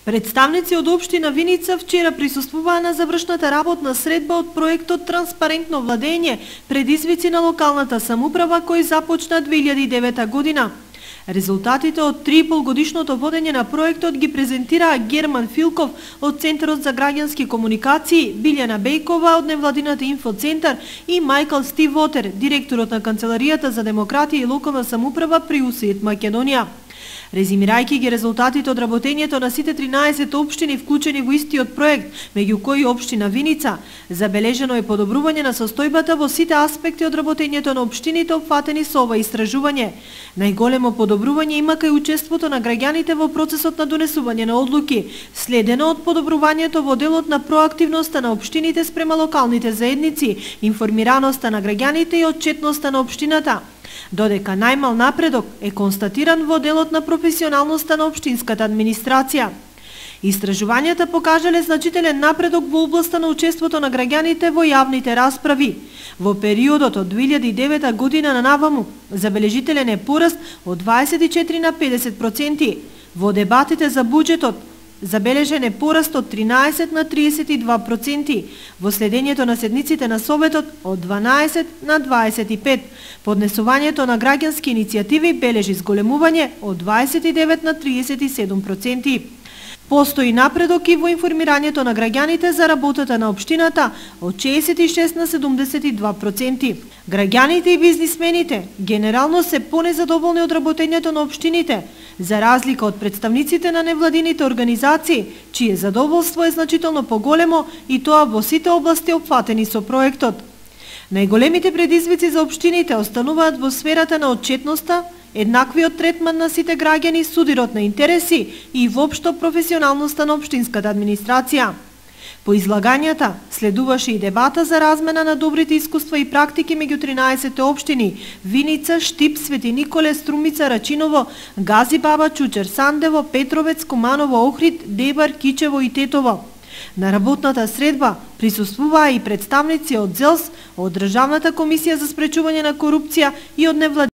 Представници од општина Виница вчера присуствуваа на завршната работна средба од проектот Транспарентно владење, предизвици на локалната самуправа кој започна 2009 година. Резултатите од 3,5 годишното водење на проектот ги презентираа Герман Филков од Центарот за граѓански комуникации, Билјана Бејкова од Невладината инфоцентар и Мајкл Стив Вотер, директорот на Канцеларијата за демократија и локална самуправа при УСАИД Македонија. Резимирајќи ги резултатите од работењето на сите 13 општини вклучени во истиот проект, меѓу кои општина Виница, забележено е подобрување на состојбата во сите аспекти од работењето на општините опфатени со ова истражување. Најголемо подобрување има кај учеството на граѓаните во процесот на донесување на одлуки, следено од подобрувањето во делот на проактивноста на општините спрема локалните заедници, информираноста на граѓаните и отчетноста на општината. Додека најмал напредок е констатиран во делот на професионалноста на општинската администрација. Истражувањата покажале значителен напредок во областа на учеството на граѓаните во јавните расправи. Во периодот од 2009 година на наваму забележителен е пораст од 24 на 50%. Во дебатите за буџетот забележен е пораст од 13 на 32%, во следењето на седниците на Советот од 12 на 25%. Поднесувањето на граѓански иницијативи бележи зголемување од 29 на 37%. Постои напредок и во информирањето на граѓаните за работата на општината од 66 на 72%. Граѓаните и бизнисмените генерално се понезадоволни од работењето на општините, за разлика од представниците на невладините организации, чие задоволство е значително поголемо и тоа во сите области опфатени со проектот. Најголемите предизвици за општините остануваат во сферата на отчетноста, еднаквиот третман на сите граѓани, судирот на интереси и воопшто професионалноста на општинската администрација. По излагањата следуваше и дебата за размена на добрите искуства и практики меѓу 13 општини: Виница, Штип, Свети Николе, Струмица, Рачиново, Гази Баба, Чучер, Сандево, Петровец, Куманово, Охрид, Дебар, Кичево и Тетово. На работната средба присуствуваа и представници од ЗЕЛС, од Државната комисија за спречување на корупција и од невладините